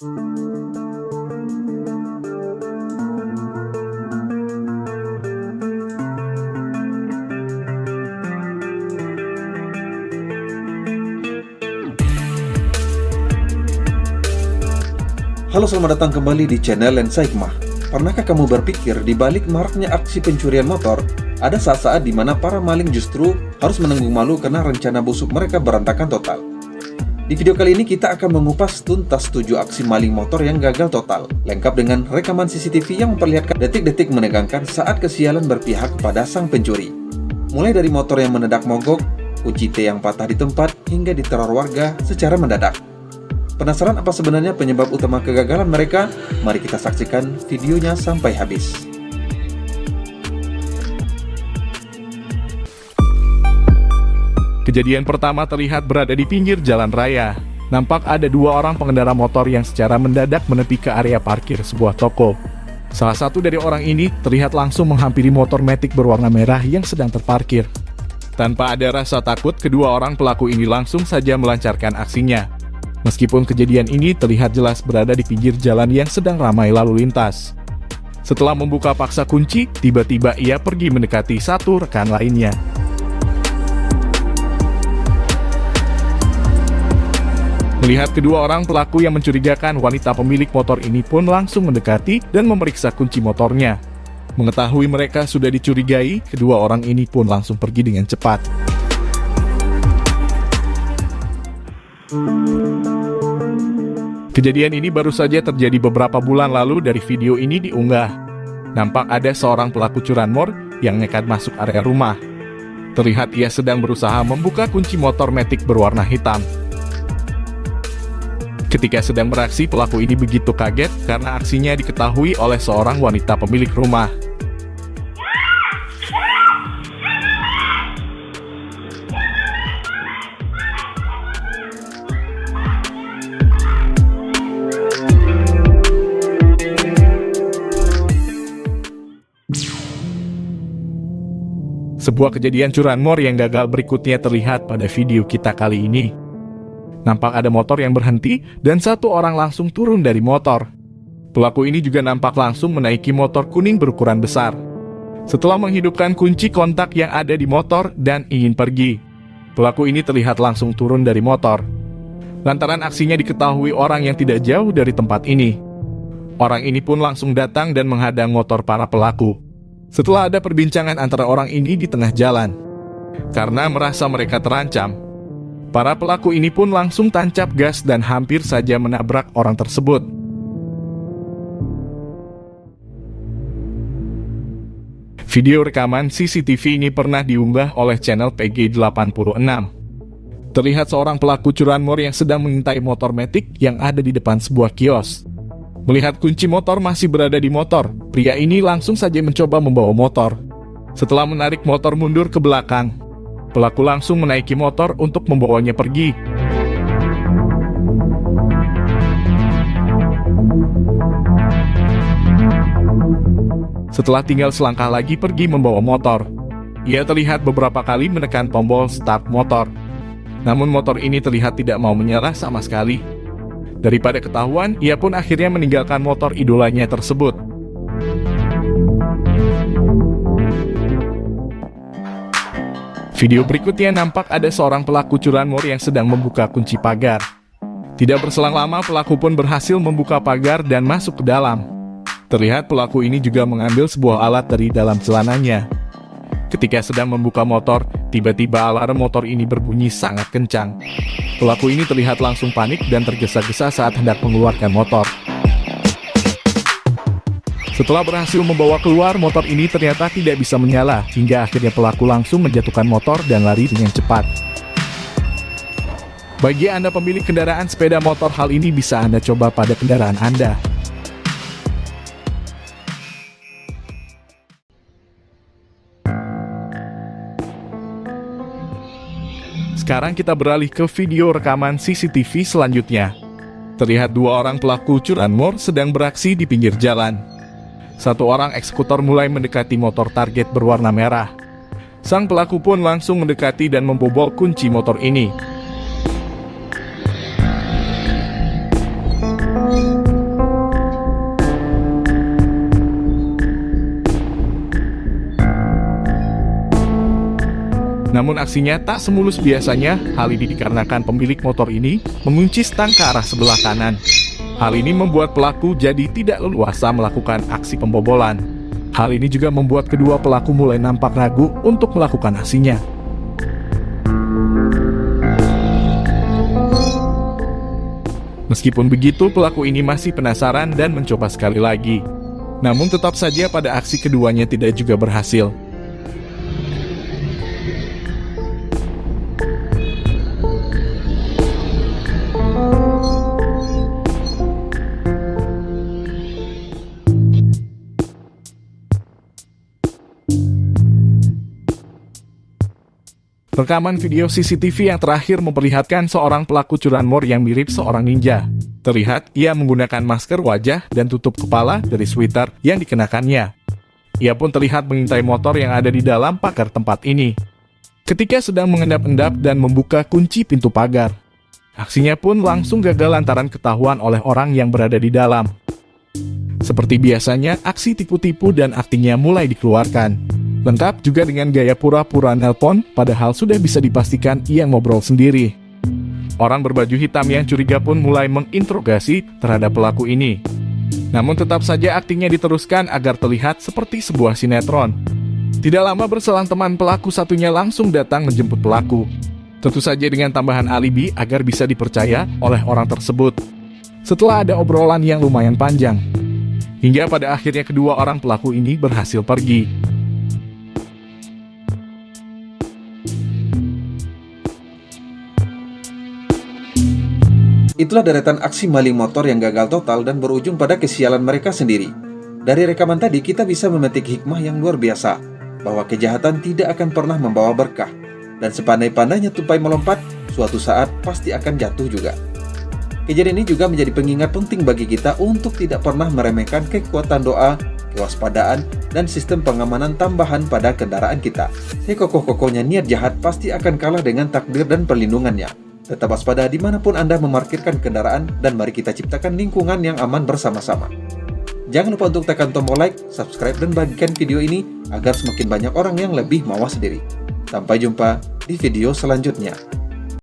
Halo, selamat datang kembali di channel Lensa Hikmah. Pernahkah kamu berpikir di balik maraknya aksi pencurian motor, ada saat-saat di mana para maling justru harus menanggung malu karena rencana busuk mereka berantakan total? Di video kali ini kita akan mengupas tuntas 7 aksi maling motor yang gagal total, lengkap dengan rekaman CCTV yang memperlihatkan detik-detik menegangkan saat kesialan berpihak kepada sang pencuri. Mulai dari motor yang mendadak mogok, kunci T yang patah di tempat, hingga diteror warga secara mendadak. Penasaran apa sebenarnya penyebab utama kegagalan mereka? Mari kita saksikan videonya sampai habis. Kejadian pertama terlihat berada di pinggir jalan raya. Nampak ada 2 orang pengendara motor yang secara mendadak menepi ke area parkir sebuah toko. Salah satu dari orang ini terlihat langsung menghampiri motor Matic berwarna merah yang sedang terparkir. Tanpa ada rasa takut, kedua orang pelaku ini langsung saja melancarkan aksinya. Meskipun kejadian ini terlihat jelas berada di pinggir jalan yang sedang ramai lalu lintas. Setelah membuka paksa kunci, tiba-tiba ia pergi mendekati satu rekan lainnya. Melihat kedua orang pelaku yang mencurigakan, wanita pemilik motor ini pun langsung mendekati dan memeriksa kunci motornya. Mengetahui mereka sudah dicurigai, kedua orang ini pun langsung pergi dengan cepat. Kejadian ini baru saja terjadi beberapa bulan lalu dari video ini diunggah. Nampak ada seorang pelaku curanmor yang nekat masuk area rumah. Terlihat ia sedang berusaha membuka kunci motor Matic berwarna hitam. Ketika sedang beraksi, pelaku ini begitu kaget karena aksinya diketahui oleh seorang wanita pemilik rumah. Sebuah kejadian curanmor yang gagal berikutnya terlihat pada video kita kali ini. Nampak ada motor yang berhenti dan satu orang langsung turun dari motor. Pelaku ini juga nampak langsung menaiki motor kuning berukuran besar. Setelah menghidupkan kunci kontak yang ada di motor dan ingin pergi, pelaku ini terlihat langsung turun dari motor. Lantaran aksinya diketahui orang yang tidak jauh dari tempat ini. Orang ini pun langsung datang dan menghadang motor para pelaku. Setelah ada perbincangan antara orang ini di tengah jalan, karena merasa mereka terancam, para pelaku ini pun langsung tancap gas dan hampir saja menabrak orang tersebut. Video rekaman CCTV ini pernah diunggah oleh channel PG86. Terlihat seorang pelaku curanmor yang sedang mengintai motor Matic yang ada di depan sebuah kios. Melihat kunci motor masih berada di motor, pria ini langsung saja mencoba membawa motor. Setelah menarik motor mundur ke belakang, pelaku langsung menaiki motor untuk membawanya pergi. Setelah tinggal selangkah lagi pergi membawa motor, ia terlihat beberapa kali menekan tombol start motor. Namun motor ini terlihat tidak mau menyerah sama sekali. Daripada ketahuan, ia pun akhirnya meninggalkan motor idolanya tersebut. Video berikutnya nampak ada seorang pelaku curanmor yang sedang membuka kunci pagar. Tidak berselang lama, pelaku pun berhasil membuka pagar dan masuk ke dalam. Terlihat pelaku ini juga mengambil sebuah alat dari dalam celananya. Ketika sedang membuka motor, tiba-tiba alarm motor ini berbunyi sangat kencang. Pelaku ini terlihat langsung panik dan tergesa-gesa saat hendak mengeluarkan motor. Setelah berhasil membawa keluar, motor ini ternyata tidak bisa menyala, hingga akhirnya pelaku langsung menjatuhkan motor dan lari dengan cepat. Bagi Anda pemilik kendaraan sepeda motor, hal ini bisa Anda coba pada kendaraan Anda. Sekarang kita beralih ke video rekaman CCTV selanjutnya. Terlihat 2 orang pelaku curanmor sedang beraksi di pinggir jalan. Satu orang eksekutor mulai mendekati motor target berwarna merah. Sang pelaku pun langsung mendekati dan membobol kunci motor ini. Namun aksinya tak semulus biasanya. Hal ini dikarenakan pemilik motor ini mengunci stang ke arah sebelah kanan. Hal ini membuat pelaku jadi tidak leluasa melakukan aksi pembobolan. Hal ini juga membuat kedua pelaku mulai nampak ragu untuk melakukan aksinya. Meskipun begitu, pelaku ini masih penasaran dan mencoba sekali lagi. Namun tetap saja pada aksi keduanya tidak juga berhasil. Rekaman video CCTV yang terakhir memperlihatkan seorang pelaku curanmor yang mirip seorang ninja. Terlihat ia menggunakan masker wajah dan tutup kepala dari sweater yang dikenakannya. Ia pun terlihat mengintai motor yang ada di dalam pagar tempat ini. Ketika sedang mengendap-endap dan membuka kunci pintu pagar, aksinya pun langsung gagal lantaran ketahuan oleh orang yang berada di dalam. Seperti biasanya, aksi tipu-tipu dan aktingnya mulai dikeluarkan. Lengkap juga dengan gaya pura-pura nelpon, padahal sudah bisa dipastikan ia ngobrol sendiri. Orang berbaju hitam yang curiga pun mulai menginterogasi terhadap pelaku ini. Namun tetap saja aktingnya diteruskan agar terlihat seperti sebuah sinetron. Tidak lama berselang, teman pelaku satunya langsung datang menjemput pelaku. Tentu saja dengan tambahan alibi agar bisa dipercaya oleh orang tersebut. Setelah ada obrolan yang lumayan panjang, hingga pada akhirnya kedua orang pelaku ini berhasil pergi. Itulah deretan aksi maling motor yang gagal total dan berujung pada kesialan mereka sendiri. Dari rekaman tadi kita bisa memetik hikmah yang luar biasa, bahwa kejahatan tidak akan pernah membawa berkah, dan sepandai-pandainya tupai melompat, suatu saat pasti akan jatuh juga. Kejadian ini juga menjadi pengingat penting bagi kita untuk tidak pernah meremehkan kekuatan doa, kewaspadaan, dan sistem pengamanan tambahan pada kendaraan kita. Sekokoh-kokohnya niat jahat pasti akan kalah dengan takdir dan perlindungannya. Tetap waspada dimanapun Anda memarkirkan kendaraan, dan mari kita ciptakan lingkungan yang aman bersama-sama. Jangan lupa untuk tekan tombol like, subscribe, dan bagikan video ini agar semakin banyak orang yang lebih mawas diri. Sampai jumpa di video selanjutnya.